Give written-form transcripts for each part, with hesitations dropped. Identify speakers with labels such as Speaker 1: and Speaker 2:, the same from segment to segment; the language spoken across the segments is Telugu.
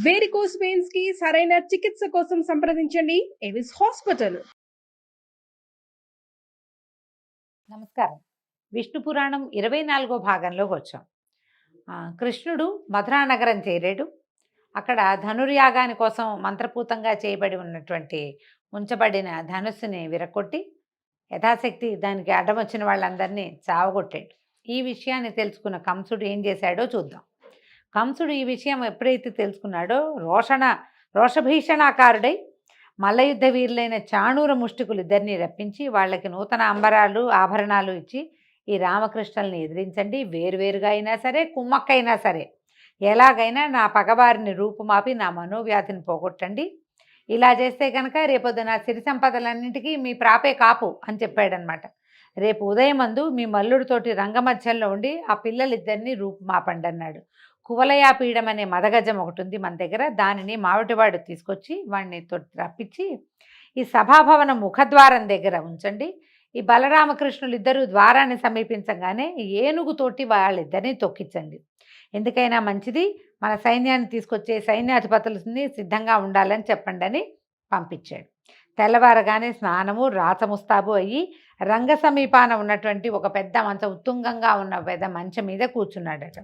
Speaker 1: వేరికోస్ వెయిన్స్ కి సరైన చికిత్స కోసం సంప్రదించండి ఎవిస్ హాస్పిటల్.
Speaker 2: నమస్కారం. విష్ణు పురాణం 24వ భాగంలోకి వచ్చాం. కృష్ణుడు మధురానగరం చేరాడు. అక్కడ ధనుర్యాగాని కోసం మంత్రపూతంగా చేయబడి ఉన్నటువంటి ఉంచబడిన ధనుస్సుని విరగొట్టి యథాశక్తి దానికి అడ్డం వచ్చిన వాళ్ళందరినీ చావగొట్టాడు. ఈ విషయాన్ని తెలుసుకున్న కంసుడు ఏం చేశాడో చూద్దాం. కంసుడు ఈ విషయం ఎప్పుడైతే తెలుసుకున్నాడో రోషభీషణాకారుడై మల్లయుద్ధ వీరులైన చాణూర ముష్టికులు ఇద్దరిని రప్పించి వాళ్ళకి నూతన అంబరాలు ఆభరణాలు ఇచ్చి ఈ రామకృష్ణుల్ని ఎదిరించండి, వేరువేరుగా అయినా సరే కుమ్మక్కైనా సరే ఎలాగైనా నా పగవారిని రూపుమాపి నా మనోవ్యాధిని పోగొట్టండి, ఇలా చేస్తే కనుక రేపొద్దున సిరి సంపదలన్నింటికీ మీ ప్రాపే కాపు అని చెప్పాడనమాట. రేపు ఉదయమందు మీ మల్లుడితోటి రంగమధ్యంలో ఉండి ఆ పిల్లలిద్దరినీ రూపుమాపండి అన్నాడు. కువలయాపీఠం అనే మదగజం ఒకటి ఉంది మన దగ్గర, దానిని మావిటివాడు తీసుకొచ్చి వాడిని రప్పించి ఈ సభాభవనం ముఖద్వారం దగ్గర ఉంచండి. ఈ బలరామకృష్ణులు ఇద్దరు ద్వారాన్ని సమీపించగానే ఏనుగుతోటి వాళ్ళిద్దరిని తొక్కించండి. ఎందుకైనా మంచిది, మన సైన్యాన్ని తీసుకొచ్చే సైన్యాధిపతులని సిద్ధంగా ఉండాలని చెప్పండి అని పంపించాడు. తెల్లవారగానే స్నానము రాచముస్తాబు అయ్యి రంగ సమీపాన ఉన్నటువంటి ఒక పెద్ద మంచం, ఉత్తుంగంగా ఉన్న పెద్ద మంచం మీద కూర్చున్నాడట.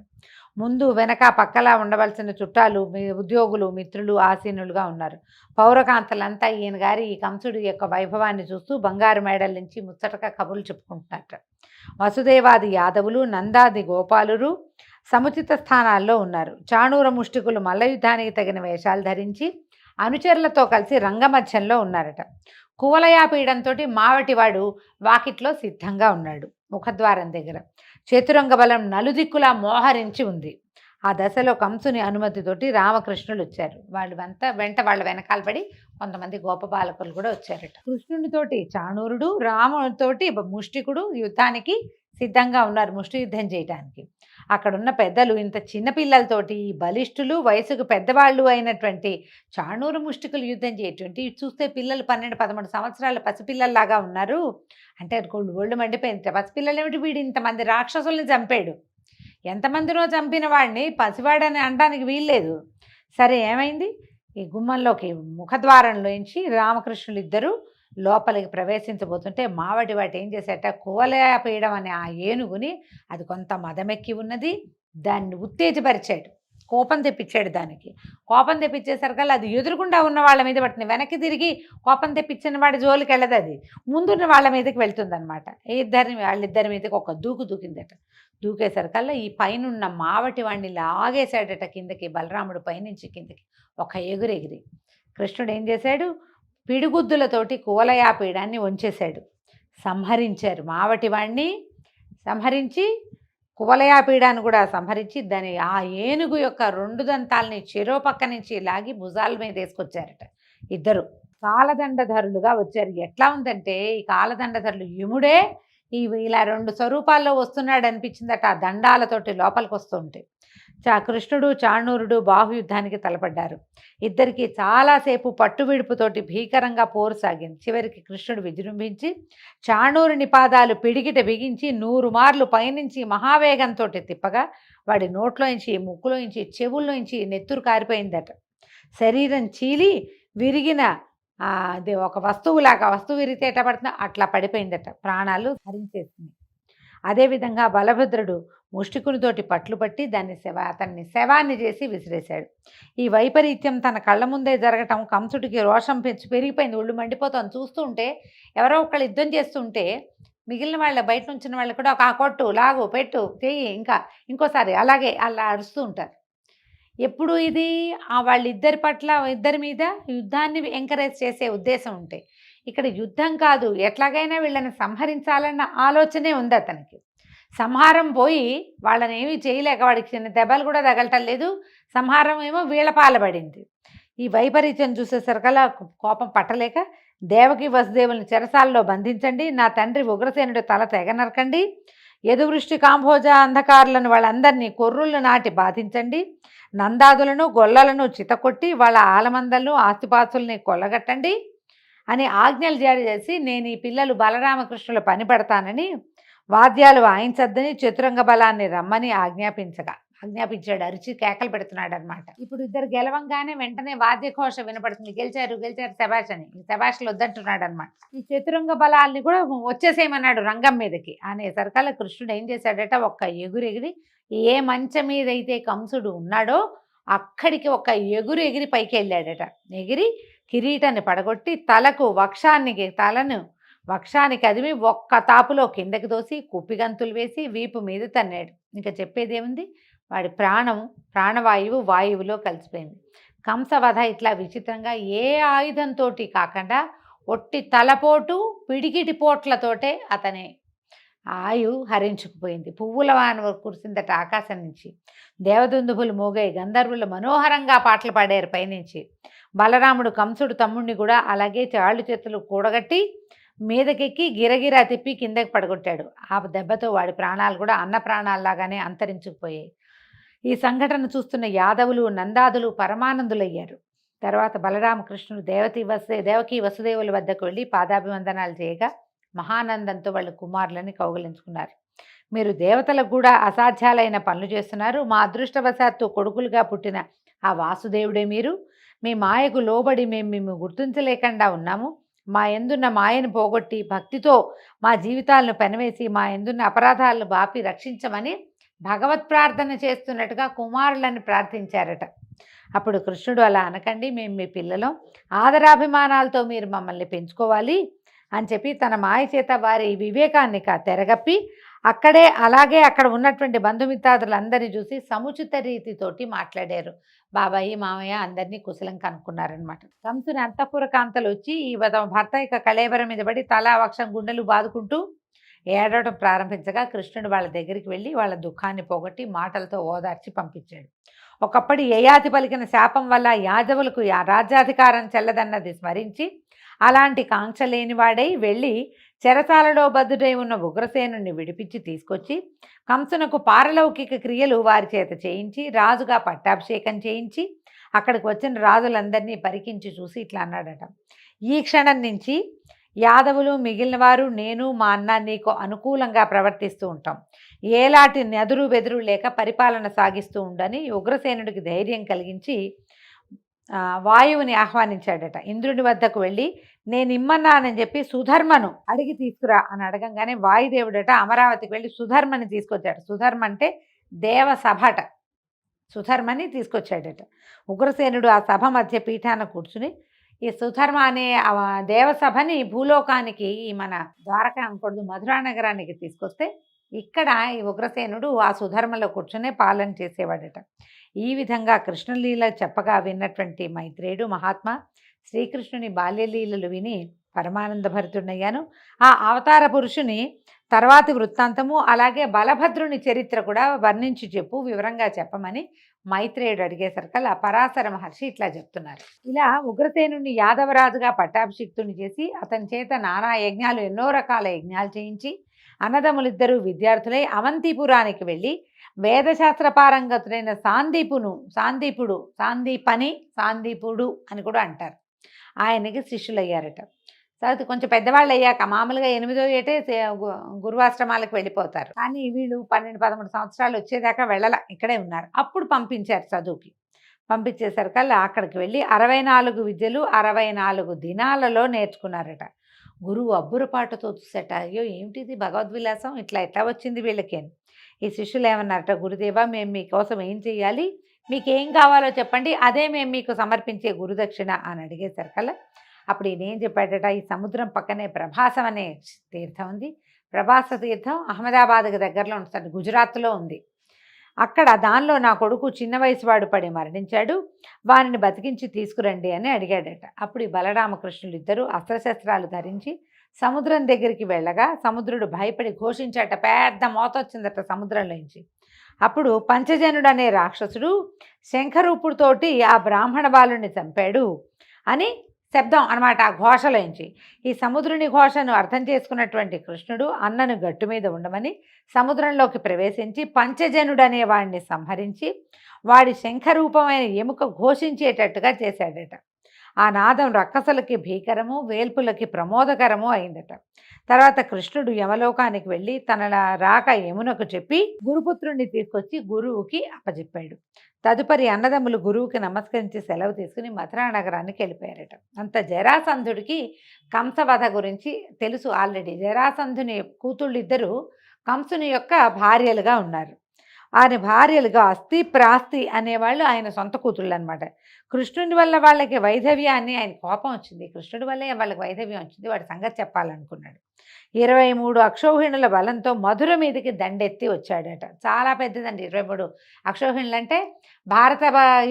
Speaker 2: ముందు వెనక పక్కలా ఉండవలసిన చుట్టాలు, ఉద్యోగులు, మిత్రులు ఆసీనులుగా ఉన్నారు. పౌరకాంతలంతా ఈయన గారి ఈ కంసుడి యొక్క వైభవాన్ని చూస్తూ బంగారు మేడల నుంచి ముచ్చటగా కబుర్లు చెప్పుకుంటున్నట్ట. వసుదేవాది యాదవులు, నందాది గోపాలురు సముచిత స్థానాల్లో ఉన్నారు. చాణూర ముష్టికులు మల్లయుద్ధానికి తగిన వేషాలు ధరించి అనుచరులతో కలిసి రంగమధ్యంలో ఉన్నారట. కువలయాపీడంతో మావటివాడు వాకిట్లో సిద్ధంగా ఉన్నాడు. ముఖద్వారం దగ్గర చతురంగ బలం నలుదిక్కులా మోహరించి ఉంది. ఆ దశలో కంసుని అనుమతితోటి రామకృష్ణులు వచ్చారు. వెంట వాళ్ళ వెనకాల పడి కొంతమంది గోపబాలకులు కూడా వచ్చారట. కృష్ణునితోటి చాణూరుడు, రాముడితోటి ముష్టికుడు యుద్ధానికి సిద్ధంగా ఉన్నారు, ముష్టి యుద్ధం చేయటానికి. అక్కడున్న పెద్దలు ఇంత చిన్నపిల్లలతోటి బలిష్ఠులు, వయసుకు పెద్దవాళ్ళు అయినటువంటి చాణూరు ముష్టికులు యుద్ధం చేయటువంటి చూస్తే పిల్లలు 12-13 సంవత్సరాల పసిపిల్లల్లాగా ఉన్నారు. అంటే ఒళ్ళు మండిపోయింది. పసిపిల్లలు ఏమిటి, వీడు ఇంతమంది రాక్షసుల్ని చంపాడు, ఎంతమందినో చంపిన వాడిని పసివాడని అనడానికి వీల్లేదు. సరే ఏమైంది, ఈ గుమ్మంలోకి ముఖద్వారంలోంచి రామకృష్ణులు ఇద్దరు లోపలికి ప్రవేశించబోతుంటే మావటి వాటి ఏం చేసేట, కువలయాపీఠం అనే ఆ ఏనుగుని, అది కొంత మదమెక్కి ఉన్నది, దాన్ని ఉత్తేజపరిచాడు, కోపం తెప్పించాడు. దానికి కోపం తెప్పించేసరికల్లా అది ఎదురుగుండా ఉన్న వాళ్ళ మీద పట్టిన, వెనక్కి తిరిగి కోపం తెప్పించిన వాడి జోలికి వెళ్ళదు, అది ముందున్న వాళ్ళ మీదకి వెళ్తుందనమాట. వాళ్ళిద్దరి మీదకి ఒక దూకిందట. దూకేసరికల్లా ఈ పైనున్న మావటి వాడిని లాగేశాడట కిందకి, బలరాముడు పైనుంచి కిందకి ఒక ఎగిరి. కృష్ణుడు ఏం చేశాడు, పిడిగుద్దులతోటి కువలయాపీఠాన్ని వంచేశాడు. సంహరించారు మావటి వాడిని, సంహరించి కువలయాపీఠాన్ని కూడా సంహరించి దాని ఆ ఏనుగు యొక్క 2 దంతాలని చెరో పక్క నుంచి లాగి భుజాల మీద వేసుకొచ్చారట. ఇద్దరు కాలదండధరులుగా వచ్చారు. ఎట్లా ఉందంటే ఈ కాలదండధరులు యముడే ఇలా 2 స్వరూపాల్లో వస్తున్నాడు అనిపించిందట. ఆ దండాలతోటి లోపలికి వస్తుంటే కృష్ణుడు చాణూరుడు బాహుయుద్ధానికి తలపడ్డారు. ఇద్దరికి చాలాసేపు పట్టువిడుపుతోటి భీకరంగా పోరు సాగింది. చివరికి కృష్ణుడు విజృంభించి చాణూరుని పాదాలు పిడికిట బిగించి 100 మార్లు పైనుంచి మహావేగంతో తిప్పగా వాడి నోట్లోంచి, ముక్కులోంచి, చెవుల్లోంచి నెత్తురు కారిపోయిందట. శరీరం చీలి విరిగిన అది ఒక వస్తువులాగా, వస్తువు విరిగితే ఎట్లా పడుతుందో అట్లా పడిపోయిందట, ప్రాణాలు హరించేసింది. అదేవిధంగా బలభద్రుడు ముష్టికునితోటి పట్లు పట్టి అతన్ని శవాన్ని చేసి విసిరేశాడు. ఈ వైపరీత్యం తన కళ్ళ ముందే జరగటం కంసుడికి రోషం పెరిగిపోయింది. ఒళ్ళు మండిపోతుంది. చూస్తూ ఉంటే ఎవరో ఒకళ్ళు యుద్ధం చేస్తుంటే మిగిలిన వాళ్ళ బయట నుంచిన వాళ్ళు కూడా ఒక కొట్టు, లాగు, పెట్టు, చెయ్యి, ఇంకోసారి అలాగే అలా అరుస్తూ ఉంటారు. ఎప్పుడు ఇది వాళ్ళిద్దరి పట్ల, ఇద్దరి మీద యుద్ధాన్ని ఎంకరేజ్ చేసే ఉద్దేశం ఉంటే, ఇక్కడ యుద్ధం కాదు, ఎట్లాగైనా వీళ్ళని సంహరించాలన్న ఆలోచనే ఉంది అతనికి. సంహారం పోయి వాళ్ళని ఏమీ చేయలేక వాడికి చిన్న దెబ్బలు కూడా తగలటం లేదు, సంహారం ఏమో వీళ్ళ పాలబడింది. ఈ వైపరీత్యం చూసేసరికల్లా కోపం పట్టలేక దేవకి వసుదేవుల్ని చెరసాలలో బంధించండి, నా తండ్రి ఉగ్రసేనుడి తల తెగ నరకండి, యదువృష్టి కాంభోజ అంధకారులను వాళ్ళందరినీ కొర్రులను నాటి బాధించండి, నందాదులను గొల్లలను చితకొట్టి వాళ్ళ ఆలమందలను ఆస్తిపాస్తుల్ని కొల్లగట్టండి అని ఆజ్ఞలు జారీ చేసి నేను ఈ పిల్లలు బలరామకృష్ణుల పని పడతానని వాద్యాలు వాయించద్దని చతురంగ బలాన్ని రమ్మని ఆజ్ఞాపించాడు, అరిచి కేకలు పెడుతున్నాడు అనమాట. ఇప్పుడు ఇద్దరు గెలవంగానే వెంటనే వాద్యఘోష వినపడుతుంది, గెలిచారు గెలిచారు శభాష్ అని. ఈ శభాష్లు వద్దంటున్నాడు అనమాట. ఈ చతురంగ బలాల్ని కూడా వచ్చేసేయమన్నాడు రంగం మీదకి అనేసరికల్లా కృష్ణుడు ఏం చేశాడట, ఒక్క ఎగురెగిరి ఏ మంచం మీద అయితే కంసుడు ఉన్నాడో అక్కడికి ఒక ఎగురు ఎగిరి పైకి వెళ్ళాడట. ఎగిరి కిరీటాన్ని పడగొట్టి వక్షానికి అదిమి ఒక్క తాపులో కిందకి దోసి కుప్పిగంతులు వేసి వీపు మీద తన్నాడు. ఇంకా చెప్పేదేముంది, వాడి ప్రాణవాయువు వాయువులో కలిసిపోయింది. కంసవధ ఇట్లా విచిత్రంగా ఏ ఆయుధంతో కాకుండా ఒట్టి తలపోటు పిడికిటి పోట్లతోటే అతని ఆయు హరించుకుపోయింది. పువ్వుల వాన కురిసిందట ఆకాశం నుంచి. దేవదుందుభులు మోగాయి, గంధర్వులు మనోహరంగా పాటలు పాడారు పైనుంచి. బలరాముడు కంసుడు తమ్ముడిని కూడా అలాగే చాళ్ళు చేతులు కూడగట్టి మీదకెక్కి గిరగిరా తిప్పి కిందకి పడగొట్టాడు. ఆ దెబ్బతో వాడి ప్రాణాలు కూడా అన్న ప్రాణాల్లాగానే అంతరించుకుపోయాయి. ఈ సంఘటన చూస్తున్న యాదవులు నందాదులు పరమానందులయ్యారు. తర్వాత బలరామకృష్ణుడు దేవకీ వసుదేవుల వద్దకు వెళ్ళి పాదాభివందనాలు చేయగా మహానందంతో వాళ్ళ కుమారులని కౌగిలించుకున్నారు. మీరు దేవతలకు కూడా అసాధ్యాలైన పనులు చేస్తున్నారు. మా అదృష్టవశాత్తు కొడుకులుగా పుట్టిన ఆ వాసుదేవుడే మీరు. మీ మాయకు లోబడి మేము గుర్తించలేకుండా ఉన్నాము. మా ఎందున్న మాయను పోగొట్టి భక్తితో మా జీవితాలను పెనవేసి మా ఎందున్న అపరాధాలను బాపి రక్షించమని భగవత్ ప్రార్థన చేస్తున్నట్టుగా కుమారులని ప్రార్థించారట. అప్పుడు కృష్ణుడు, అలా అనకండి, మేము మీ పిల్లలం, ఆదరాభిమానాలతో మీరు మమ్మల్ని పెంచుకోవాలి అని చెప్పి తన మాయ చేత వారి వివేకాన్ని తెరగప్పి అలాగే అక్కడ ఉన్నటువంటి బంధుమిత్రాదులందరినీ చూసి సముచిత రీతితోటి మాట్లాడారు. బాబాయి మామయ్య అందరినీ కుశలం కనుక్కున్నారనమాట. కంసుని అంతఃపుర కాంతలు వచ్చి ఈ భర్త ఇక కళేబరం మీద పడి తలా వక్షం గుండెలు బాదుకుంటూ ఏడవడం ప్రారంభించగా కృష్ణుడు వాళ్ళ దగ్గరికి వెళ్ళి వాళ్ళ దుఃఖాన్ని పోగొట్టి మాటలతో ఓదార్చి పంపించాడు. ఒకప్పటి యయాతి పలికిన శాపం వల్ల యాదవులకు రాజ్యాధికారం చెల్లదన్నది స్మరించి అలాంటి కాంక్ష లేనివాడై వెళ్ళి చెరసాలలో బద్ధుడై ఉన్న ఉగ్రసేనుని విడిపించి తీసుకొచ్చి కంసునకు పారలౌకిక క్రియలు వారి చేత చేయించి రాజుగా పట్టాభిషేకం చేయించి అక్కడికి వచ్చిన రాజులందరినీ పరికించి చూసి ఇట్లా అన్నాడట, ఈ క్షణం నుంచి యాదవులు మిగిలిన వారు నేను మా అన్న నీకు అనుకూలంగా ప్రవర్తిస్తూ ఉంటాం. ఏలాంటి నెదురు బెదురు లేక పరిపాలన సాగిస్తూ ఉండని ఉగ్రసేనుడికి ధైర్యం కలిగించి వాయువుని ఆహ్వానించాడట. ఇంద్రుడి వద్దకు వెళ్ళి నేను ఇమ్మన్నానని చెప్పి సుధర్మను అడిగి తీసుకురా అని అడగంగానే వాయుదేవుడట అమరావతికి వెళ్ళి సుధర్మని తీసుకొచ్చాడు. సుధర్మ అంటే దేవసభట. సుధర్మని తీసుకొచ్చాడట. ఉగ్రసేనుడు ఆ సభ మధ్య పీఠాన కూర్చుని ఈ సుధర్మ అనే దేవసభని భూలోకానికి మన ద్వారకా అనకూడదు మధురా నగరానికి తీసుకొస్తే ఇక్కడ ఈ ఉగ్రసేనుడు ఆ సుధర్మలో కూర్చునే పాలన చేసేవాడట. ఈ విధంగా కృష్ణలీల చెప్పగా విన్నటువంటి మైత్రేయుడు మహాత్మా శ్రీకృష్ణుని బాల్యలీలలు విని పరమానంద భరితుడయ్యాను. ఆ అవతార పురుషుని తర్వాతి వృత్తాంతము అలాగే బలభద్రుని చరిత్ర కూడా వర్ణించి చెప్పు, వివరంగా చెప్పమని మైత్రేయుడు అడిగేసరికల్లా పరాశర మహర్షి ఇట్లా చెప్తున్నారు. ఇలా ఉగ్రసేనుని యాదవరాజుగా పట్టాభిషిక్తుని చేసి అతని చేత నానా యజ్ఞాలు ఎన్నో రకాల యజ్ఞాలు చేయించి అన్నదమ్ములిద్దరూ విద్యార్థులై అవంతిపురానికి వెళ్ళి వేదశాస్త్ర పారంగతుడైన సాందీపుడు అని కూడా అంటారు, ఆయనకి శిష్యులయ్యారట. తర్వాత కొంచెం పెద్దవాళ్ళు అయ్యాక మామూలుగా 8వ ఏటే గురువాశ్రమాలకు వెళ్ళిపోతారు. కానీ వీళ్ళు 12-13 సంవత్సరాలు వచ్చేదాకా ఇక్కడే ఉన్నారు. అప్పుడు పంపించారు చదువుకి. పంపించేసరికల్లా అక్కడికి వెళ్ళి 64 విద్యలు 64 దినాలలో నేర్చుకున్నారట. గురువు అబ్బురపాటుతో చూసేట, అయ్యో ఏమిటిది భగవద్విలాసం, ఇట్లా వచ్చింది వీళ్ళకి అని. ఈ శిష్యులు ఏమన్నారట, గురుదేవా మేము మీకోసం ఏం చెయ్యాలి, మీకేం కావాలో చెప్పండి, అదే మేము మీకు సమర్పించే గురుదక్షిణ అని అడిగేసరికల్లా అప్పుడు ఈయన ఏం చెప్పాడట, ఈ సముద్రం పక్కనే ప్రభాసం అనే తీర్థం ఉంది. ప్రభాస తీర్థం అహ్మదాబాద్కి దగ్గరలో ఉంటుంది, గుజరాత్లో ఉంది. అక్కడ దానిలో నా కొడుకు చిన్న వయసు వాడు పడి మరణించాడు, వారిని బతికించి తీసుకురండి అని అడిగాడట. అప్పుడు ఈ బలరామకృష్ణులు ఇద్దరు అస్త్రశస్త్రాలు ధరించి సముద్రం దగ్గరికి వెళ్ళగా సముద్రుడు భయపడి ఘోషించాట, పెద్ద మోత వచ్చిందట సముద్రంలోంచి. అప్పుడు పంచజనుడు అనే రాక్షసుడు శంఖరూపుడితోటి ఆ బ్రాహ్మణ బాలుని చంపాడు అని శబ్దం అనమాట ఆ ఘోషలోంచి. ఈ సముద్రుని ఘోషను అర్థం చేసుకున్నటువంటి కృష్ణుడు అన్నను గట్టు మీద ఉండమని సముద్రంలోకి ప్రవేశించి పంచజనుడు అనే వాడిని సంహరించి వాడి శంఖరూపమైన ఎముక ఘోషించేటట్టుగా చేశాడట. ఆ నాదం రక్కసులకి భీకరము, వేల్పులకి ప్రమోదకరము అయిందట. తర్వాత కృష్ణుడు యమలోకానికి వెళ్ళి తన రాక యమునకు చెప్పి గురుపుత్రుణ్ణి తీసుకొచ్చి గురువుకి అప్పచెప్పాడు. తదుపరి అన్నదమ్ములు గురువుకి నమస్కరించి సెలవు తీసుకుని మథురా నగరానికి వెళ్ళిపోయారట. అంత జరాసంధుడికి కంసవధ గురించి తెలుసు ఆల్రెడీ. జరాసంధుని కూతుళ్ళు ఇద్దరు కంసుని యొక్క భార్యలుగా ఉన్నారు. ఆయన భార్యలుగా అస్థి ప్రాస్తి అనేవాళ్ళు ఆయన సొంత కూతుళ్ళు అనమాట. కృష్ణుడి వల్ల వాళ్ళకి వైధవ్యాన్ని, ఆయన కోపం వచ్చింది, కృష్ణుడి వల్లే వాళ్ళకి వైధవ్యం వచ్చింది, వాడి సంగతి చెప్పాలనుకున్నాడు. 23 అక్షౌహిణుల బలంతో మధుర మీదకి దండెత్తి వచ్చాడట. చాలా పెద్దదండి 23 అక్షౌహిణులు అంటే భారత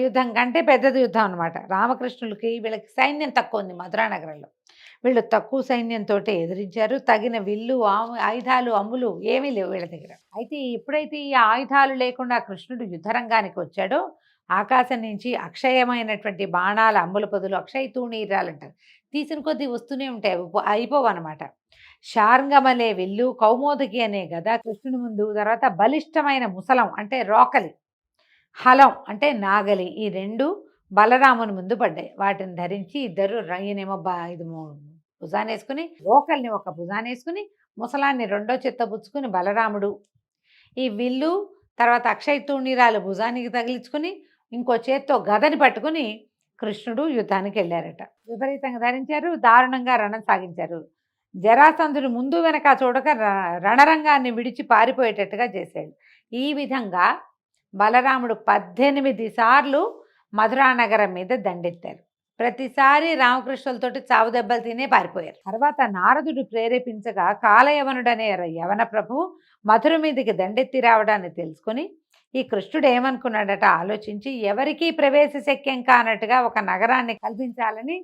Speaker 2: యుద్ధం కంటే పెద్దది యుద్ధం అనమాట. రామకృష్ణులకి వీళ్ళకి సైన్యం తక్కువ ఉంది మధురా నగరంలో. వీళ్ళు తక్కువ సైన్యంతో ఎదిరించారు. తగిన విల్లు, ఆయుధాలు, అమ్ములు ఏమీ లేవు వీళ్ళ దగ్గర. అయితే ఎప్పుడైతే ఈ ఆయుధాలు లేకుండా కృష్ణుడు యుద్ధరంగానికి వచ్చాడో ఆకాశం నుంచి అక్షయమైనటువంటి బాణాల అమ్ముల పొదులు, అక్షయ తూణీరాలంటారు, తీసిన కొద్దీ వస్తూనే ఉంటాయి, అయిపోవు అనమాట. శార్ంగమలే విల్లు, కౌమోదకి అనే గద కృష్ణుని ముందు, తర్వాత బలిష్టమైన ముసలం అంటే రోకలి, హలం అంటే నాగలి, ఈ రెండు బలరాముని ముందు పడ్డాయి. వాటిని ధరించి ఇద్దరు, ఈయనేమో ఇది భుజానేసుకుని, రోకల్ని ఒక భుజానేసుకుని, ముసలాన్ని రెండో చేత్తో పుచ్చుకుని బలరాముడు ఈ విల్లు, తర్వాత అక్షయ తూణీరాలు భుజానికి తగిలించుకుని ఇంకో చేత్తో గదని పట్టుకుని కృష్ణుడు యుద్ధానికి వెళ్ళారట. విపరీతంగా ధరించారు, దారుణంగా రణం సాగించారు. జరాసంధుడు ముందు వెనక చూడక రణరంగాన్ని విడిచి పారిపోయేటట్టుగా చేశాడు. ఈ విధంగా బలరాముడు 18 సార్లు మధురా నగరం మీద దండెత్తారు. ప్రతిసారి రామకృష్ణులతోటి చావు దెబ్బలు తినే పారిపోయారు. తర్వాత నారదుడు ప్రేరేపించగా కాలయవనుడనే యవన ప్రభువు మధుర మీదకి దండెత్తి రావడాన్ని తెలుసుకుని ఈ కృష్ణుడు ఏమనుకున్నాడట ఆలోచించి, ఎవరికీ ప్రవేశ శక్యం కానట్టుగా ఒక నగరాన్ని కల్పించాలని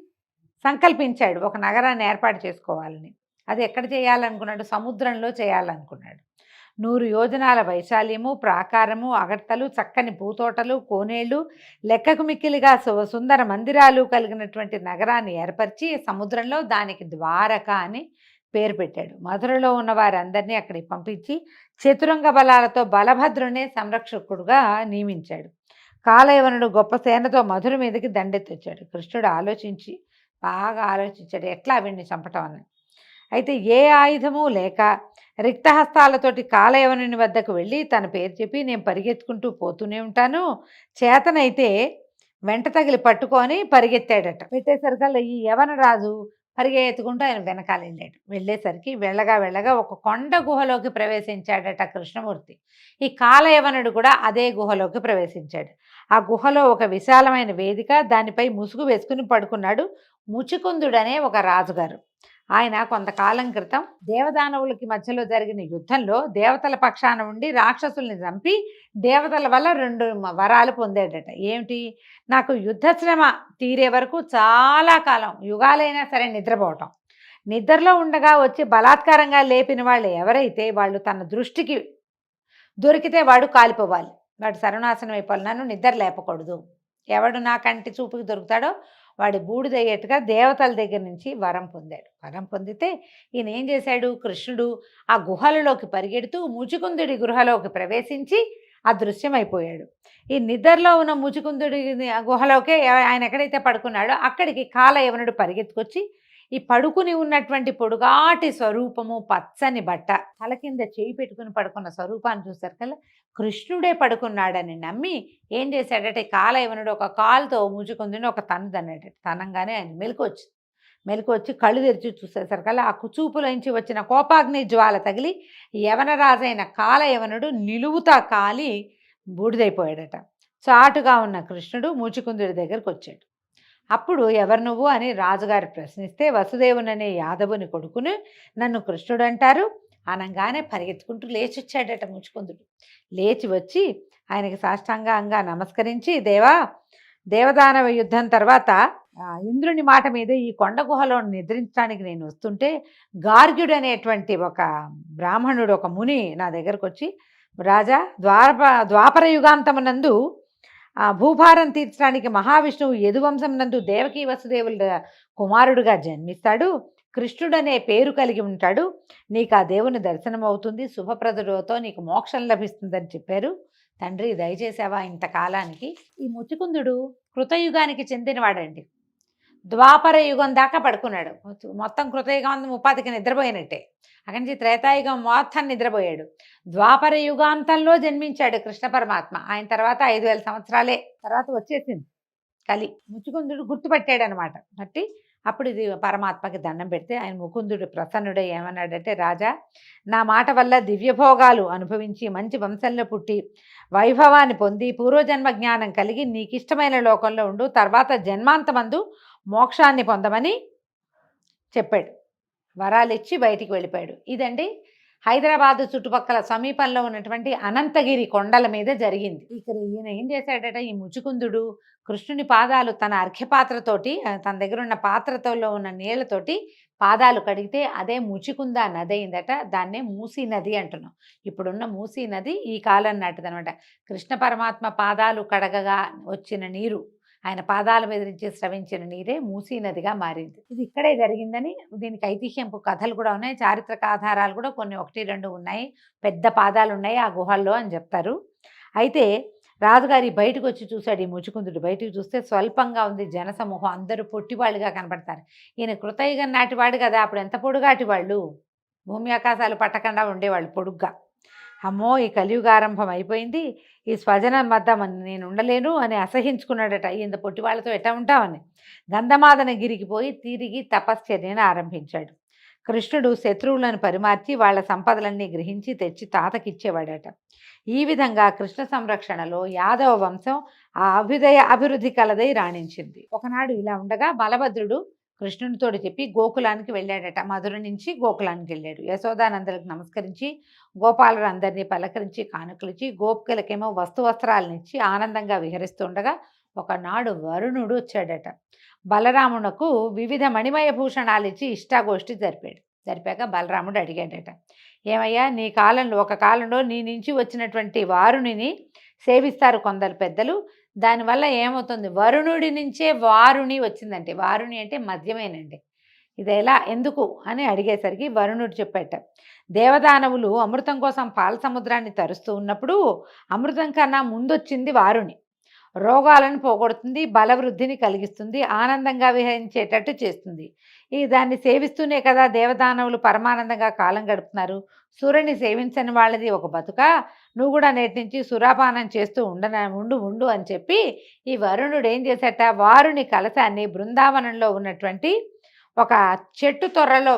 Speaker 2: సంకల్పించాడు. ఒక నగరాన్ని ఏర్పాటు చేసుకోవాలని. అది ఎక్కడ చేయాలనుకున్నాడు? సముద్రంలో చేయాలనుకున్నాడు. 100 యోజనాల వైశాల్యము, ప్రాకారము, అగడ్తలు, చక్కని పూతోటలు, కోనేళ్లు, లెక్కకు మిక్కిలిగా సుందర మందిరాలు కలిగినటువంటి నగరాన్ని ఏర్పరిచి సముద్రంలో దానికి ద్వారక అని పేరు పెట్టాడు. మధురలో ఉన్న వారందరినీ అక్కడికి పంపించి చతురంగ బలాలతో బలభద్రునే సంరక్షకుడుగా నియమించాడు. కాలయవనుడు గొప్ప సేనతో మధుర మీదకి దండెత్తొచ్చాడు. కృష్ణుడు బాగా ఆలోచించాడు ఎట్లా వీడిని చంపటం అని. అయితే ఏ ఆయుధము లేక రిక్తహస్తాలతోటి కాలయవనుని వద్దకు వెళ్ళి తన పేరు చెప్పి, నేను పరిగెత్తుకుంటూ పోతూనే ఉంటాను, చేతనైతే వెంట తగిలి పట్టుకొని పరిగెత్తాడట. పెట్టేసరికల్లా ఈ యవన రాజు పరిగెత్తుకుంటూ ఆయన వెనకాల వెళ్ళేసరికి వెళ్ళగా ఒక కొండ గుహలోకి ప్రవేశించాడట కృష్ణమూర్తి. ఈ కాలయవనుడు కూడా అదే గుహలోకి ప్రవేశించాడు. ఆ గుహలో ఒక విశాలమైన వేదిక, దానిపై ముసుగు వేసుకుని పడుకున్నాడు ముచికుందుడనే ఒక రాజుగారు. ఆయన కొంతకాలం క్రితం దేవదానవులకి మధ్యలో జరిగిన యుద్ధంలో దేవతల పక్షాన ఉండి రాక్షసుల్ని చంపి దేవతల వల్ల 2 వరాలు పొందాడట. ఏమిటి? నాకు యుద్ధశ్రమ తీరే వరకు చాలా కాలం, యుగాలైనా సరే నిద్రపోవటం, నిద్రలో ఉండగా వచ్చి బలాత్కారంగా లేపిన వాళ్ళు ఎవరైతే వాళ్ళు తన దృష్టికి దొరికితే వాడు కాలిపోవాలి, వాడు సర్వనాశనం అయిపోవాలి, నన్ను నిద్ర లేపకూడదు. ఎవడు నా కంటి చూపుకి దొరుకుతాడో వాడి బూడిదయ్యేట్టుగా దేవతల దగ్గర నుంచి వరం పొందాడు. వరం పొందితే ఈయన ఏం చేశాడు? కృష్ణుడు ఆ గుహలలోకి పరిగెడుతూ ముచికుందుడి గుహలోకి ప్రవేశించి అదృశ్యమైపోయాడు. ఈ నిద్రలో ఉన్న ముచికుందుడి గుహలోకే ఆయన ఎక్కడైతే పడుకున్నాడో అక్కడికి కాలయవనుడు పరిగెత్తుకొచ్చి ఈ పడుకుని ఉన్నటువంటి పొడుగాటి స్వరూపము, పచ్చని బట్ట, తల కింద చేయి పెట్టుకుని పడుకున్న స్వరూపాన్ని చూశారు కదా, కృష్ణుడే పడుకున్నాడని నమ్మి ఏం చేశాడంటే కాలయవనుడు ఒక కాలుతో ముచుకుందుని ఒక తన్నదన్నాడు. తనంగానే ఆయన మెలకు వచ్చి కళ్ళు తెరిచి చూసేసరికల్లా ఆ కుచూపులోంచి వచ్చిన కోపాగ్ని జ్వాల తగిలి యవనరాజైన కాలయవనుడు నిలువుతా కాలి బూడిదైపోయాడట. చాటుగా ఉన్న కృష్ణుడు ముచుకుందుడి దగ్గరకు వచ్చాడు. అప్పుడు ఎవరు నువ్వు అని రాజుగారు ప్రశ్నిస్తే, వసుదేవుననే యాదవుని కొడుకుని నన్ను కృష్ణుడు అంటారు అనగానే పరిగెత్తుకుంటూ లేచి వచ్చాడట ముచుకుందుడు. లేచి వచ్చి ఆయనకి సాష్టాంగంగా నమస్కరించి, దేవదానవ యుద్ధం తర్వాత ఇంద్రుని మాట మీద ఈ కొండ గుహలో నిద్రించడానికి నేను వస్తుంటే గార్గ్యుడు అనేటువంటి ఒక బ్రాహ్మణుడు, ఒక ముని నా దగ్గరకు వచ్చి, రాజా, ద్వాపర యుగాంతమునందు భూభారం తీర్చడానికి మహావిష్ణువు యదువంశం నందు దేవకీ వసుదేవుల కుమారుడుగా జన్మిస్తాడు, కృష్ణుడనే పేరు కలిగి ఉంటాడు, నీకు ఆ దేవుని దర్శనం అవుతుంది, శుభప్రదుడితో నీకు మోక్షం లభిస్తుందని చెప్పారు. తండ్రి దయచేసావా ఇంతకాలానికి. ఈ ముచికుందుడు కృతయుగానికి చెందినవాడండి. ద్వాపర యుగం దాకా పడుకున్నాడు. మొత్తం కృతయుగం అంతా ముప్పాతికి నిద్రపోయినట్టే. అక్కడి నుంచి త్రేతాయుగం మొత్తం నిద్రపోయాడు. ద్వాపర యుగాంతంలో జన్మించాడు కృష్ణ పరమాత్మ. ఆయన తర్వాత 5000 సంవత్సరాలే తర్వాత వచ్చేసింది కలి. ముచుకుందుడు గుర్తుపట్టాడు అనమాట. బట్టి అప్పుడు ఇది పరమాత్మకి దండం పెడితే ఆయన ముకుందుడు ప్రసన్నుడై ఏమన్నాడంటే, రాజా, నా మాట వల్ల దివ్యభోగాలు అనుభవించి మంచి వంశంలో పుట్టి వైభవాన్ని పొంది పూర్వజన్మ జ్ఞానం కలిగి నీకు ఇష్టమైన లోకంలో ఉండు, తర్వాత జన్మాంతమందు మోక్షాన్ని పొందమని చెప్పాడు. వరాలు ఇచ్చి బయటికి వెళ్ళిపోయాడు. ఇదండి హైదరాబాదు చుట్టుపక్కల సమీపంలో ఉన్నటువంటి అనంతగిరి కొండల మీద జరిగింది. ఇక్కడ ఈయన ఏం చేశాడట, ఈ ముచుకుందుడు కృష్ణుని పాదాలు తన అర్ఘ్యపాత్రతోటి, తన దగ్గర ఉన్న పాత్రతో ఉన్న నీళ్లతోటి పాదాలు కడిగితే అదే ముచికుంద నది అయిందట. దాన్నే మూసీ నది అంటున్నాం. ఇప్పుడున్న మూసీ నది ఈ కాలం నాటిదనమాట. కృష్ణ పరమాత్మ పాదాలు కడగగా వచ్చిన నీరు, ఆయన పాదాల మీద నుంచి స్రవించిన నీరే మూసీ నదిగా మారింది. ఇది ఇక్కడే జరిగిందని దీనికి ఐతిహ్యంపు కథలు కూడా ఉన్నాయి, చారిత్రక ఆధారాలు కూడా కొన్ని 1-2 ఉన్నాయి. పెద్ద పాదాలు ఉన్నాయి ఆ గుహల్లో అని చెప్తారు. అయితే రాజుగారి బయటకు వచ్చి చూశాడు. ఈ ముచుకుందుడు బయటకు చూస్తే స్వల్పంగా ఉంది జనసమూహం, అందరూ పొట్టివాళ్ళుగా కనపడతారు. ఈయన కృతయుగం నాటివాడు కదా, అప్పుడు ఎంత పొడుగాటి వాళ్ళు, భూమి ఆకాశాలు పట్టకుండా ఉండేవాళ్ళు పొడుగ్గా. అమ్మో, ఈ కలియుగారంభం అయిపోయింది, ఈ స్వజనం వద్ద నేను ఉండలేను అని అసహించుకున్నాడట. ఇంత పొట్టి వాళ్ళతో ఎట్లా ఉంటామని గంధమాదన గిరికి పోయి తిరిగి తపశ్చర్యను ఆరంభించాడు. కృష్ణుడు శత్రువులను పరిమార్చి వాళ్ళ సంపదలన్నీ గ్రహించి తెచ్చి తాతకిచ్చేవాడట. ఈ విధంగా కృష్ణ సంరక్షణలో యాదవ వంశం ఆ అభివృద్ధి కలదై రాణించింది. ఒకనాడు ఇలా ఉండగా బలభద్రుడు కృష్ణునితోటి చెప్పి గోకులానికి వెళ్ళాడట. మధుర నుంచి గోకులానికి వెళ్ళాడు. యశోదానందలకు నమస్కరించి గోపాలుడు అందరినీ పలకరించి కానుకలిచ్చి గోపికలకేమో వస్త్రాలనిచ్చి ఆనందంగా విహరిస్తుండగా ఒకనాడు వరుణుడు వచ్చాడట. బలరామునకు వివిధ మణిమయ భూషణాలు ఇచ్చి ఇష్టాగోష్ఠి జరిపాక బలరాముడు అడిగాడట, ఏమయ్యా, ఒక కాలంలో నీ నుంచి వచ్చినటువంటి వారుణిని సేవిస్తారు కొందరు పెద్దలు, దానివల్ల ఏమవుతుంది, వరుణుడి నుంచే వారుణి వచ్చిందంటే, వారుణి అంటే మద్యమేనండి, ఇది ఎలా ఎందుకు అని అడిగేసరికి వరుణుడు చెప్పాట, దేవదానవులు అమృతం కోసం పాల సముద్రాన్ని తరుస్తూ ఉన్నప్పుడు అమృతం కన్నా ముందొచ్చింది వారుణి. రోగాలను పోగొడుతుంది, బలవృద్ధిని కలిగిస్తుంది, ఆనందంగా విహరించేటట్టు చేస్తుంది. దాన్ని సేవిస్తూనే కదా దేవదానవులు పరమానందంగా కాలం గడుపుతున్నారు. సూర్యుని సేవించని వాళ్ళది ఒక బతుక, నువ్వు కూడా నేటి నుంచి సురాపానం చేస్తూ ఉండు అని చెప్పి ఈ వరుణుడు ఏం చేశాట, వారుని కలశాన్ని బృందావనంలో ఉన్నటువంటి ఒక చెట్టు తొర్రలో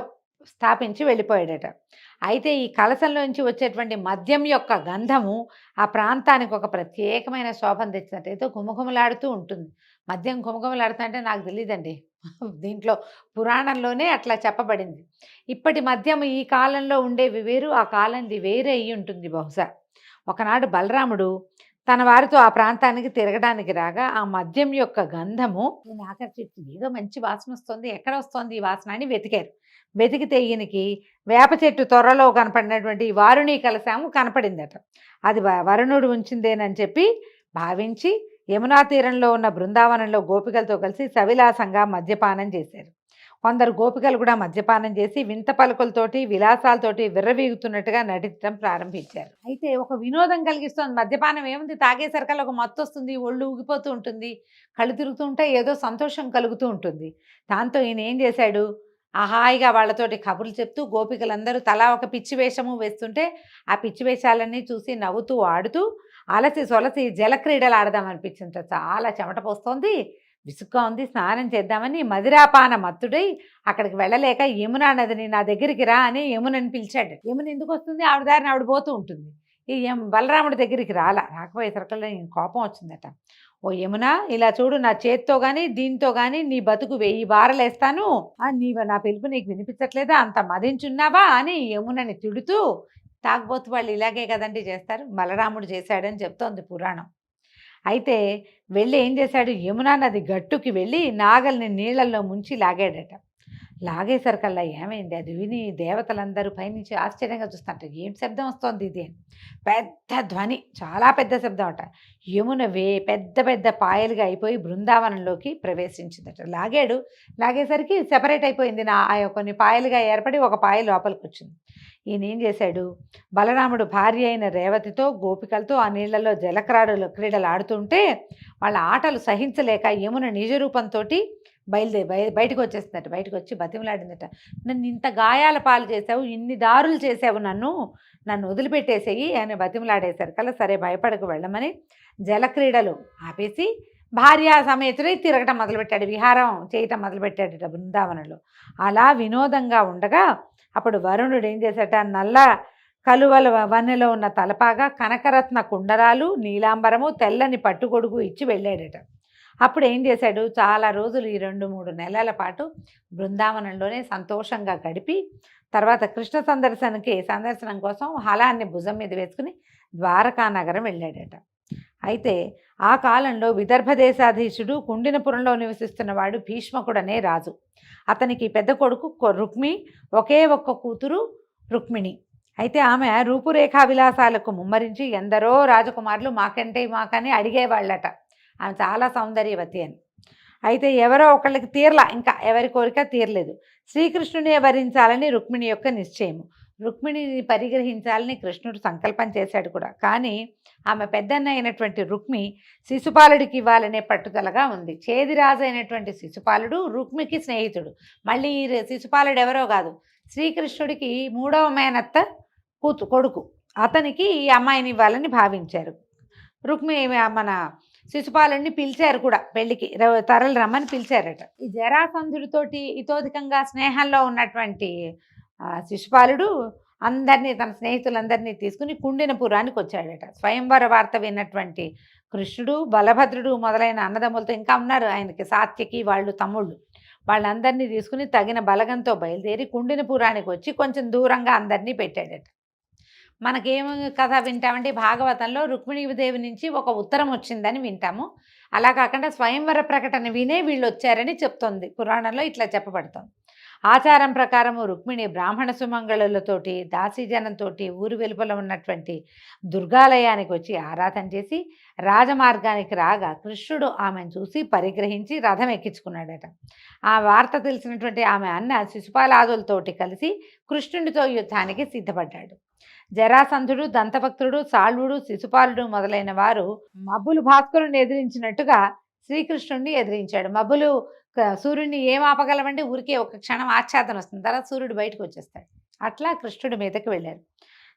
Speaker 2: స్థాపించి వెళ్ళిపోయాడట. అయితే ఈ కలశంలోంచి వచ్చేటువంటి మద్యం యొక్క గంధము ఆ ప్రాంతానికి ఒక ప్రత్యేకమైన శోభను తెచ్చినట్టు, ఏదో గుమగుమలాడుతూ ఉంటుంది. మద్యం గుమగుమలాడుతా అంటే నాకు తెలియదండి, దీంట్లో పురాణంలోనే అట్లా చెప్పబడింది. ఇప్పటి మద్యం ఈ కాలంలో ఉండేవి వేరు, ఆ కాలంది వేరే అయ్యి ఉంటుంది బహుశా. ఒకనాడు బలరాముడు తన వారితో ఆ ప్రాంతానికి తిరగడానికి రాగా ఆ మద్యం యొక్క గంధము నేను ఆకర్షించింది. ఏదో మంచి వాసన వస్తుంది, ఎక్కడ వస్తుంది ఈ వాసన అని వెతికితే ఈయనకి వేప చెట్టు త్వరలో కనపడినటువంటి వారుణి కలశాము కనపడిందట. అది వరుణుడు ఉంచిందేనని చెప్పి భావించి యమునా తీరంలో ఉన్న బృందావనంలో గోపికలతో కలిసి సవిలాసంగా మద్యపానం చేశారు. కొందరు గోపికలు కూడా మద్యపానం చేసి వింత పలుకులతోటి విలాసాలతోటి విర్రవీగుతున్నట్టుగా నటించడం ప్రారంభించారు. అయితే ఒక వినోదం కలిగిస్తుంది మద్యపానం. ఏముంది, తాగేసరికల్లా ఒక మత్తు వస్తుంది, ఒళ్ళు ఊగిపోతూ ఉంటుంది, కళ్ళు తిరుగుతూ ఉంటే ఏదో సంతోషం కలుగుతూ ఉంటుంది. దాంతో ఈయన ఏం చేశాడు, హాయిగా వాళ్ళతోటి కబుర్లు చెప్తూ గోపికలందరూ తలా ఒక పిచ్చి వేషము వేస్తుంటే ఆ పిచ్చి వేషాలన్నీ చూసి నవ్వుతూ ఆడుతూ అలసి సొలసి జలక్రీడలు ఆడదామనిపించింది. చాలా చెమట పోస్తోంది, విసుగ్గా ఉంది, స్నానం చేద్దామని మదిరాపాన మత్తుడై అక్కడికి వెళ్ళలేక యమునా నదిని నా దగ్గరికి రా అని యమునని పిలిచాడు. యమున ఎందుకు వస్తుంది, ఆవిడ దారిని ఆవిడ పోతూ ఉంటుంది. ఈ బలరాముడి దగ్గరికి రాకపోయేసరికల్లా కోపం వచ్చిందట. ఓ యమున, ఇలా చూడు, నా చేత్తో కానీ దీంతో కానీ నీ బతుకు 1000 బారలేస్తాను, నా పిలుపు నీకు వినిపించట్లేదా, అంత మదించున్నావా అని యమునని తిడుతూ, తాగబోతు వాళ్ళు ఇలాగే కదండి చేస్తారు, బలరాముడు చేశాడని చెప్తోంది పురాణం. అయితే వెళ్ళి ఏం చేశాడు, యమునా నది గట్టుకి వెళ్ళి నాగల్ని నీళ్లలో ముంచి లాగాడట. లాగేసరికల్లా ఏమైంది, అది విని దేవతలందరూ పైనుంచి ఆశ్చర్యంగా చూస్తారట. ఏం శబ్దం వస్తోంది ఇది, పెద్ద ధ్వని, చాలా పెద్ద శబ్దం అట. యమున పెద్ద పెద్ద పాయలుగా అయిపోయి బృందావనంలోకి ప్రవేశించిందట. లాగేసరికి సెపరేట్ అయిపోయింది, కొన్ని పాయలుగా ఏర్పడి ఒక పాయ లోపలికి వచ్చింది. ఈయన ఏం చేశాడు, బలరాముడు భార్య అయిన రేవతితో గోపికలతో ఆ నీళ్లలో క్రీడలు ఆడుతుంటే వాళ్ళ ఆటలు సహించలేక యమున నిజ రూపంతో బయటకు వచ్చేస్తుందట. బయటకు వచ్చి బతిమలాడిందట, నన్ను ఇంత గాయాల పాలు చేసావు, ఇన్ని దారులు చేసావు, నన్ను వదిలిపెట్టేసేయి అని బతిమలాడేశారు కల్లా సరే భయపడకు వెళ్ళమని జలక్రీడలు ఆపేసి భార్యా సమేతుడై తిరగటం మొదలుపెట్టాడు, విహారం చేయటం మొదలుపెట్టాడట బృందావనంలో. అలా వినోదంగా ఉండగా అప్పుడు వరుణుడు ఏం చేశాట, నల్ల కలువల వన్నెలో ఉన్న తలపాగా, కనకరత్న కుండరాలు, నీలాంబరము, తెల్లని పట్టుగొడుగు ఇచ్చి వెళ్ళాడట. అప్పుడు ఏం చేశాడు, చాలా రోజులు ఈ 2-3 నెలల పాటు బృందావనంలోనే సంతోషంగా గడిపి తర్వాత కృష్ణ సందర్శనం కోసం హలాన్ని భుజం మీద వేసుకుని ద్వారకా నగరం వెళ్ళాడట. అయితే ఆ కాలంలో విదర్భ దేశాధీశుడు కుండినపురంలో నివసిస్తున్నవాడు భీష్మకుడనే రాజు. అతనికి పెద్ద కొడుకు రుక్మి, ఒకే ఒక్క కూతురు రుక్మిణి. అయితే ఆమె రూపురేఖా విలాసాలకు ముమ్మరించి ఎందరో రాజకుమారులు మాకని అడిగేవాళ్ళట. ఆమె చాలా సౌందర్యవతి అని. అయితే ఎవరో ఒకళ్ళకి తీరలా, ఇంకా ఎవరి కోరిక తీరలేదు. శ్రీకృష్ణునే వరించాలని రుక్మిణి యొక్క నిశ్చయము. రుక్మిణిని పరిగ్రహించాలని కృష్ణుడు సంకల్పం చేశాడు కూడా. కానీ ఆమె పెద్దన్న అయినటువంటి రుక్మి శిశుపాలుడికి ఇవ్వాలనే పట్టుదలగా ఉంది. చేదిరాజు అయినటువంటి శిశుపాలుడు రుక్మికి స్నేహితుడు. మళ్ళీ శిశుపాలుడు ఎవరో కాదు, శ్రీకృష్ణుడికి 3వ మేనత్త కొడుకు. అతనికి ఈ అమ్మాయిని ఇవ్వాలని భావించారు. రుక్మి మన శిశుపాలుడిని పిలిచారు కూడా, పెళ్లికి తరలి రమ్మని పిలిచారట. ఈ జరాసంధుడితోటి ఇతోధికంగా స్నేహంలో ఉన్నటువంటి శిశుపాలుడు అందరినీ, తన స్నేహితులందరినీ తీసుకుని కుండినపురానికి వచ్చాడట. స్వయంవర వార్త విన్నటువంటి కృష్ణుడు, బలభద్రుడు మొదలైన అన్నదమ్ములతో ఇంకా ఉన్నారు ఆయనకి, సాత్యకి వాళ్ళు తమ్ముళ్ళు, వాళ్ళందరినీ తీసుకుని తగిన బలగంతో బయలుదేరి కుండినపురానికి వచ్చి కొంచెం దూరంగా అందరినీ పెట్టాడట. మనకేం కథ వింటామంటే భాగవతంలో రుక్మిణీదేవి నుంచి ఒక ఉత్తరం వచ్చిందని వింటాము. అలా కాకుండా స్వయంవర ప్రకటన వినే వీళ్ళు వచ్చారని చెప్తోంది పురాణంలో, ఇట్లా చెప్పబడుతోంది. ఆచారం ప్రకారము రుక్మిణి బ్రాహ్మణ సుమంగళులతోటి దాసీజనంతో ఊరు వెలుపల ఉన్నటువంటి దుర్గాలయానికి వచ్చి ఆరాధన చేసి రాజమార్గానికి రాగా కృష్ణుడు ఆమెను చూసి పరిగ్రహించి రథం ఎక్కించుకున్నాడట. ఆ వార్త తెలిసినటువంటి ఆమె అన్న శిశుపాలాదులతోటి కలిసి కృష్ణుడితో యుద్ధానికి సిద్ధపడ్డాడు. జరాసంధుడు, దంతభక్తుడు, సాళ్వుడు, శిశుపాలుడు మొదలైన వారు మబ్బులు భాస్కరుని ఎదిరించినట్టుగా శ్రీకృష్ణుడిని ఎదిరించాడు. మబ్బులు సూర్యుడిని ఏం ఆపగలమంటే ఊరికే ఒక క్షణం ఆచ్ఛాదన వస్తుంది, తర్వాత సూర్యుడు బయటకు వచ్చేస్తాడు. అట్లా కృష్ణుడి మీదకి వెళ్ళారు.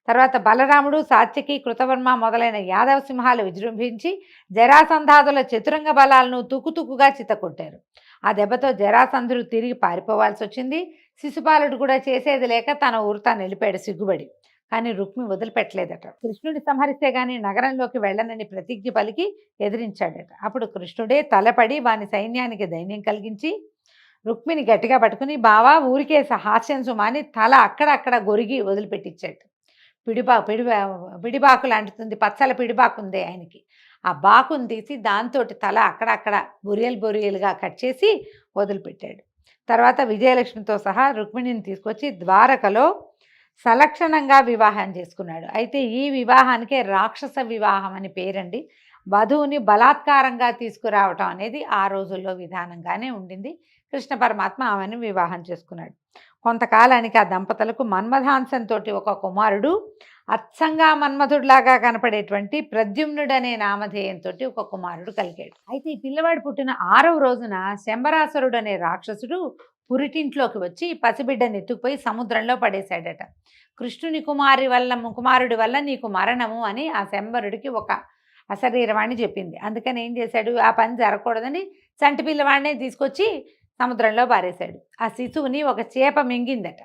Speaker 2: తర్వాత బలరాముడు, సాత్యకి, కృతవర్మ మొదలైన యాదవ సింహాలు విజృంభించి జరాసంధాదుల చతురంగ బలాలను తుకుతుకుగా చిత్తకొట్టారు. ఆ దెబ్బతో జరాసంధుడు తిరిగి పారిపోవాల్సి వచ్చింది. శిశుపాలుడు కూడా చేసేది లేక తన ఊరు తాను వెళ్ళిపోయాడు సిగ్గుబడి. కానీ రుక్మి వదిలిపెట్టలేదట. కృష్ణుడి సంహరిస్తే గాని నగరంలోకి వెళ్ళనని ప్రతిజ్ఞ పలికి ఎదిరించాడట. అప్పుడు కృష్ణుడే తలపడి వాని సైన్యానికి ధైర్యం కలిగించి రుక్మిని గట్టిగా పట్టుకుని, బావా ఊరికే హాస్యం సుమాని తల అక్కడక్కడ గొరిగి వదిలిపెట్టించాడు. పిడిబాకు లాంటిది, పచ్చల పిడిబాకు ఉంది ఆయనకి. ఆ బాకుని తీసి దాంతో తల అక్కడక్కడ బొరియలుగా కట్ చేసి వదిలిపెట్టాడు. తర్వాత విజయలక్ష్మితో సహా రుక్మిణిని తీసుకొచ్చి ద్వారకలో సలక్షణంగా వివాహం చేసుకున్నాడు. అయితే ఈ వివాహానికే రాక్షస వివాహం అని పేరండి. వధువుని బలాత్కారంగా తీసుకురావటం అనేది ఆ రోజుల్లో విధానంగానే ఉండింది. కృష్ణ పరమాత్మ ఆమెను వివాహం చేసుకున్నాడు. కొంతకాలానికి ఆ దంపతులకు మన్మథాంశంతో ఒక కుమారుడు, అచ్చంగా మన్మధుడిలాగా కనపడేటువంటి ప్రద్యుమ్నుడనే నామధేయంతో ఒక కుమారుడు కలిగాడు. అయితే ఈ పిల్లవాడు పుట్టిన 6వ రోజున శంబరాసురుడు అనే రాక్షసుడు పురిటింట్లోకి వచ్చి పసిబిడ్డని ఎత్తుకుపోయి సముద్రంలో పడేశాడట. కృష్ణుని కుమారుడి వల్ల నీకు మరణము అని ఆ శంబరుడికి ఒక అశరీరవాణి చెప్పింది. అందుకని ఏం చేశాడు, ఆ పని జరగకూడదని చంటి పిల్లవాడినే తీసుకొచ్చి సముద్రంలో పారేశాడు. ఆ శిశువుని ఒక చేప మింగిందట.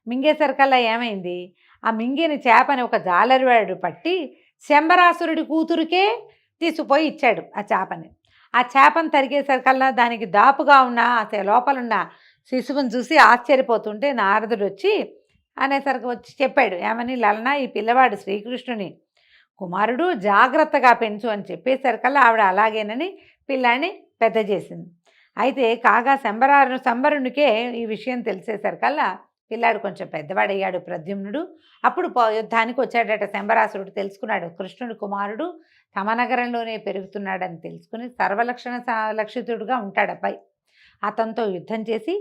Speaker 2: మింగేసరికల్లా ఏమైంది, ఆ మింగిన చేపని ఒక జాలరివాడు పట్టి శంబరాసురుడి కూతురికే తీసుకుపోయి ఇచ్చాడు ఆ చేపని. ఆ చేపను తరిగేసరికల్లా దానికి దాపుగా ఉన్న లోపలున్న శిశువుని చూసి ఆశ్చర్యపోతుంటే నారదుడు వచ్చి అనేసరికి వచ్చి చెప్పాడు, ఏమని, లలన ఈ పిల్లవాడు శ్రీకృష్ణుని కుమారుడు, జాగ్రత్తగా పెంచు అని చెప్పేసరికల్లా ఆవిడ అలాగేనని పిల్లాన్ని పెద్ద చేసింది. అయితే కాగా శంబరునికే ఈ విషయం తెలిసేసరికల్లా పిల్లాడు కొంచెం పెద్దవాడయ్యాడు ప్రద్యుమ్నుడు. అప్పుడు యుద్ధానికి వచ్చాడట శంబరాసురుడు. తెలుసుకున్నాడు కృష్ణుడి కుమారుడు తమ నగరంలోనే పెరుగుతున్నాడని తెలుసుకుని లక్షితుడుగా ఉంటాడు అబ్బాయి. అతనితో యుద్ధం చేసి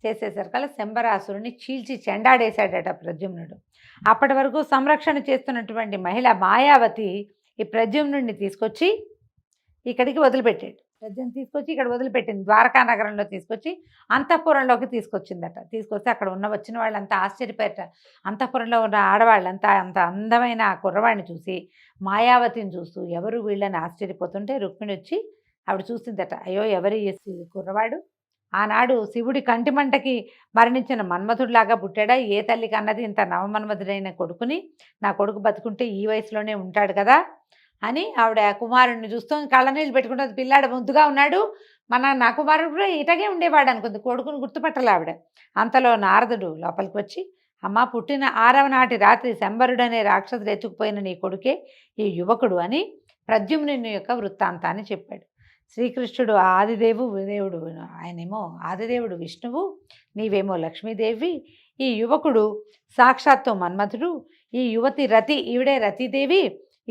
Speaker 2: చేసేసరికల్లా శంబరాసురుని చీల్చి చెండాడేశాడట ప్రద్యుమ్నుడు. అప్పటి వరకు సంరక్షణ చేస్తున్నటువంటి మహిళ మాయావతి ఈ ప్రద్యుమ్నుడిని తీసుకొచ్చి ఇక్కడికి వదిలిపెట్టాడు. ప్రద్యుమ్ని తీసుకొచ్చి ఇక్కడ వదిలిపెట్టింది. ద్వారకా నగరంలో తీసుకొచ్చి అంతఃపురంలోకి తీసుకొచ్చిందట. తీసుకొస్తే అక్కడ వచ్చిన వాళ్ళంతా ఆశ్చర్యపోయారట. అంతఃపురంలో ఉన్న ఆడవాళ్ళంతా అంత అందమైన ఆ కుర్రవాడిని చూసి మాయావతిని చూస్తూ ఎవరు వీళ్ళని ఆశ్చర్యపోతుంటే రుక్మిణి వచ్చి ఆవిడ చూసిందట. అయ్యో ఎవరి కుర్రవాడు ఆనాడు శివుడి కంటిమంటకి మరణించిన మన్మధుడిలాగా పుట్టాడా? ఏ తల్లికి అన్నది ఇంత నవమన్మధుడైన కొడుకుని నా కొడుకు బతుకుంటే ఈ వయసులోనే ఉంటాడు కదా అని ఆవిడ కుమారుడిని చూస్తూ కళ్ళనీళ్ళు పెట్టుకుంటుంది. పిల్లాడు ముద్దుగా ఉన్నాడు, నా కుమారుడు కూడా ఇటగే ఉండేవాడు అనుకుంది. కొడుకుని గుర్తుపట్టలే ఆవిడ. అంతలో నారదుడు లోపలికి వచ్చి, అమ్మ పుట్టిన 6వ నాటి రాత్రి శంబరుడనే రాక్షసుడు ఎత్తుకుపోయిన నీ కొడుకే ఈ యువకుడు అని ప్రద్యుమ్నుని యొక్క వృత్తాంతాన్ని చెప్పాడు. శ్రీకృష్ణుడు దేవుడు, ఆయనేమో ఆదిదేవుడు విష్ణువు, నీవేమో లక్ష్మీదేవి, ఈ యువకుడు సాక్షాత్తు మన్మథుడు, ఈ యువతి రతి, ఈవిడే రతీదేవి,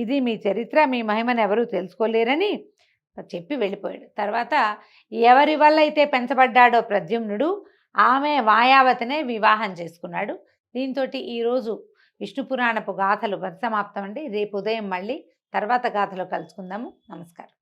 Speaker 2: ఇది మీ చరిత్ర, మీ మహిమను ఎవరూ తెలుసుకోలేరని చెప్పి వెళ్ళిపోయాడు. తర్వాత ఎవరి వల్ల అయితే పెంచబడ్డాడో ప్రద్యుమ్నుడు ఆమె మాయావతినే వివాహం చేసుకున్నాడు. దీంతో ఈరోజు విష్ణు పురాణపు గాథలు పరిసమాప్తం అండి. రేపు ఉదయం మళ్ళీ తర్వాత గాథలో కలుసుకుందాము. నమస్కారం.